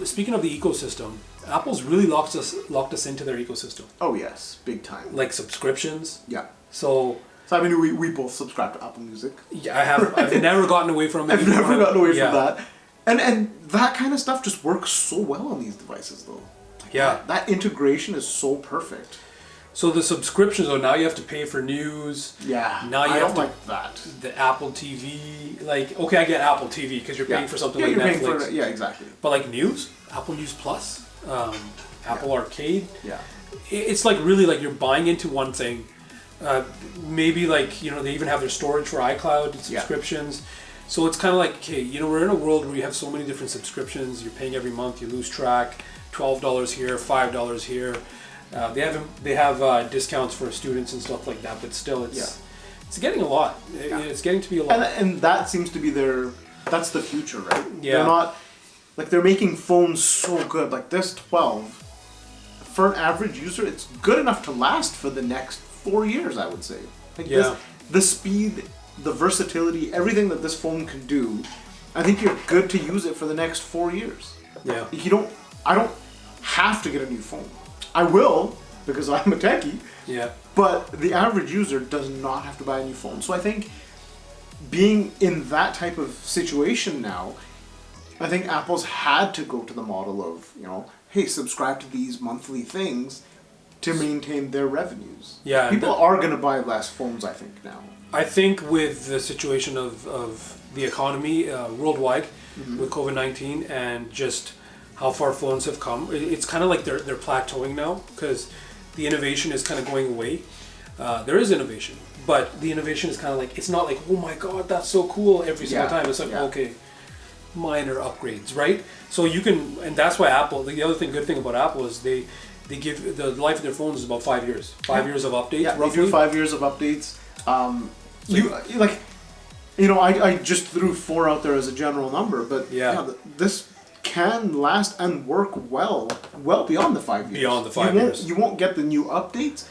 speaking of the ecosystem, Apple's really locked us into their ecosystem. Oh yes, big time. Like subscriptions. Yeah. So I mean, we both subscribe to Apple Music. Yeah, I have. I've never gotten away from it. I've never gotten away from that. And that kind of stuff just works so well on these devices, though. Like that integration is so perfect. So the subscriptions, though, now you have to pay for news. Yeah, now you don't like that. The Apple TV, like, okay, I get Apple TV because you're paying for something like Netflix. Yeah, exactly. But like news, Apple News Plus, Apple Arcade. Yeah. It's like really like you're buying into one thing. Maybe like, you know, they even have their storage for iCloud subscriptions. Yeah. So it's kind of like, okay, you know, we're in a world where you have so many different subscriptions. You're paying every month, you lose track. $12 here, $5 here. They have discounts for students and stuff like that, but still it's getting a lot. It's getting to be a lot. And that seems to be that's the future, right? Yeah. They're not, like, they're making phones so good. Like this 12, for an average user, it's good enough to last for the next 4 years, I would say. Like the speed, the versatility, everything that this phone can do, I think you're good to use it for the next 4 years. Yeah. I don't have to get a new phone. I will, because I'm a techie. Yeah. But the average user does not have to buy a new phone. So I think being in that type of situation now, I think Apple's had to go to the model of, you know, hey, subscribe to these monthly things to maintain their revenues. Yeah. People are going to buy less phones, I think, now. I think with the situation of the economy worldwide with COVID-19 and just how far phones have come, it's kind of like they're plateauing now because the innovation is kind of going away. There is innovation, but the innovation is kind of like, it's not like, oh my god, that's so cool every single time. It's like, okay, minor upgrades, right? So you can, and that's why Apple, the other good thing about Apple is they give, the life of their phones is about 5 years. 5 years of updates, roughly. They do 5 years of updates. I just threw 4 out there as a general number, but this can last and work well beyond the 5 years. Beyond the 5 years. You won't get the new updates,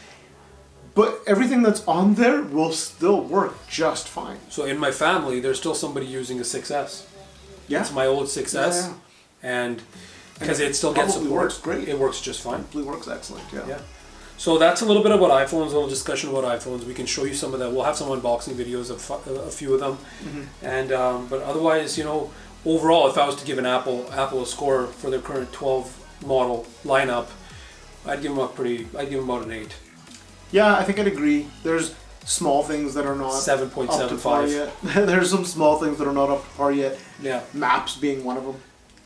but everything that's on there will still work just fine. So in my family, there's still somebody using a 6S. Yeah. It's my old 6S. And because it still gets support. Works great. It works just fine. It works excellent, yeah. So that's a little bit about iPhones, a little discussion about iPhones. We can show you some of that. We'll have some unboxing videos of a few of them. And but otherwise, you know, overall, if I was to give Apple a score for their current 12 model lineup, I'd give them about an 8. Yeah, I think I'd agree. There's small things that are not 7.75 yet. There's some small things that are not up to par yet. Yeah. Maps being one of them.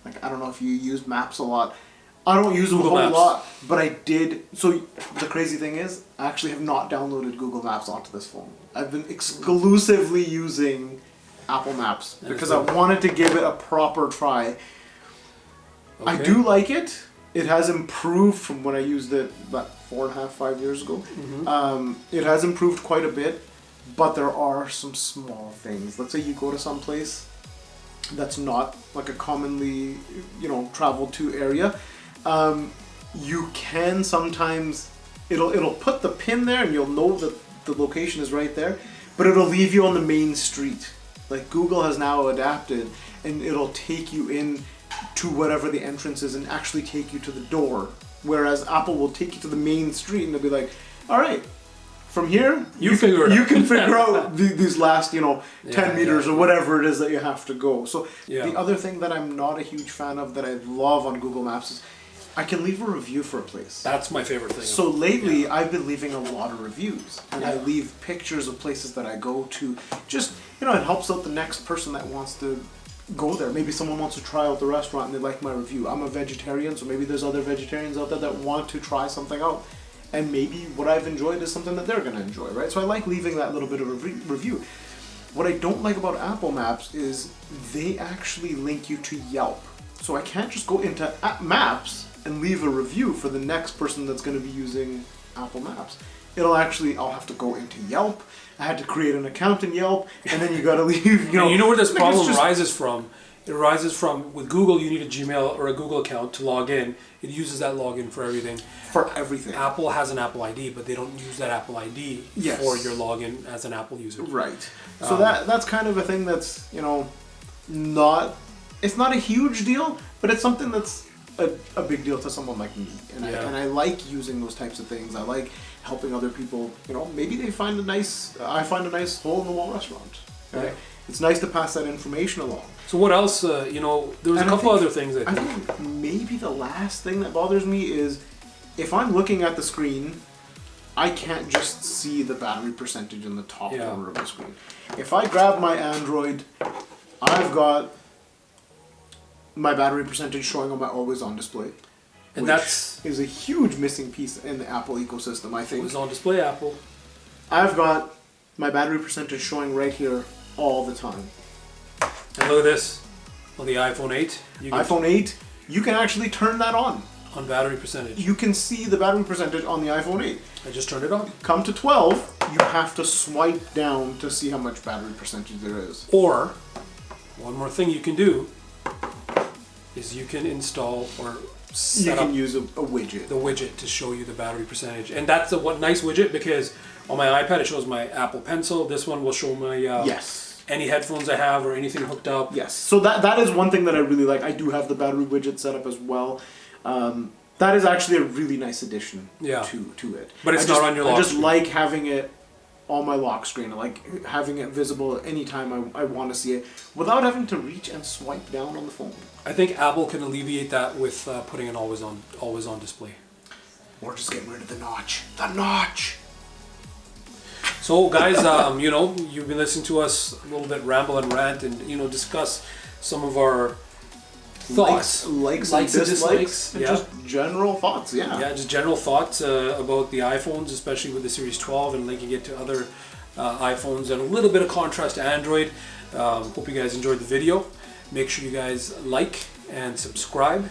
Like, I don't know if you use Maps a lot. I don't use them Google a whole Maps. lot, but I did. So the crazy thing is, I actually have not downloaded Google Maps onto this phone. I've been exclusively using Apple Maps because I wanted to give it a proper try. Okay. I do like it. It has improved from when I used it about 4.5, 5 years ago. It has improved quite a bit, but there are some small things. Let's say you go to some place that's not like a commonly, traveled to area. You can sometimes, it'll put the pin there and you'll know that the location is right there, but it'll leave you on the main street. Like Google has now adapted, and it'll take you in to whatever the entrance is and actually take you to the door. Whereas Apple will take you to the main street and they'll be like, all right, from here, you can figure out these last, 10 meters or whatever it is that you have to go. So the other thing that I'm not a huge fan of that I love on Google Maps is I can leave a review for a place. That's my favorite thing. So lately, I've been leaving a lot of reviews. And I leave pictures of places that I go to. Just, it helps out the next person that wants to go there. Maybe someone wants to try out the restaurant and they like my review. I'm a vegetarian, so maybe there's other vegetarians out there that want to try something out. And maybe what I've enjoyed is something that they're going to enjoy, right? So I like leaving that little bit of a review. What I don't like about Apple Maps is they actually link you to Yelp. So I can't just go into Maps and leave a review for the next person that's going to be using Apple Maps. I'll have to go into Yelp. I had to create an account in Yelp, and then you got to leave. You know where this problem rises from? It arises from, with Google, you need a Gmail or a Google account to log in. It uses that login for everything. For everything. Apple has an Apple ID, but they don't use that Apple ID for your login as an Apple user. Right. So that's kind of a thing that's, it's not a huge deal, but it's something that's a big deal to someone like me. And I like using those types of things. I like helping other people, maybe I find a nice hole in the wall restaurant. Right? It's nice to pass that information along. So what else? You know, there was a couple other things. I think maybe the last thing that bothers me is if I'm looking at the screen, I can't just see the battery percentage in the top corner of the screen. If I grab my Android, I've got my battery percentage showing on my always on display. And that is a huge missing piece in the Apple ecosystem, I think. Always on display Apple. I've got my battery percentage showing right here all the time. And look at this. On the iPhone 8. iPhone 8, you can actually turn that on. On battery percentage. You can see the battery percentage on the iPhone 8. I just turned it on. Come to 12, you have to swipe down to see how much battery percentage there is. Or, one more thing you can do is you can install or set up use a widget. The widget to show you the battery percentage. And that's a nice widget because on my iPad it shows my Apple Pencil. This one will show my any headphones I have or anything hooked up. Yes. So that is one thing that I really like. I do have the battery widget set up as well. That is actually a really nice addition to it. But it's not on your lock screen. I just screen. like having it on my lock screen. I like having it visible anytime I want to see it without having to reach and swipe down on the phone. I think Apple can alleviate that with putting an always on display. Or just getting rid of the notch. The notch! So guys, you know, you've been listening to us a little bit ramble and rant and, you know, discuss some of our thoughts. Likes and dislikes. And just general thoughts, Yeah, just general thoughts about the iPhones, especially with the Series 12 and linking it to other iPhones and a little bit of contrast to Android. Hope you guys enjoyed the video. Make sure you guys like and subscribe,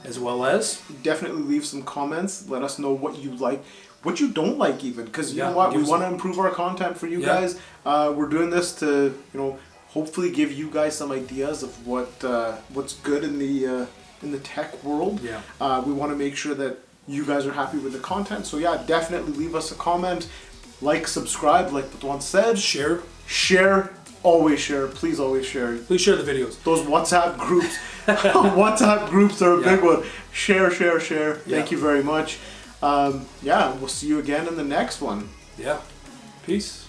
as well as definitely leave some comments. Let us know what you like, what you don't like, even, because you know what, we want to improve our content for you guys. We're doing this to hopefully give you guys some ideas of what's good in the tech world. We want to make sure that you guys are happy with the content. So definitely leave us a comment, like, subscribe, like Patuan said, share. Always share. Please always share. Please share the videos. Those WhatsApp groups. WhatsApp groups are a big one. Share. Thank you very much. We'll see you again in the next one. Peace.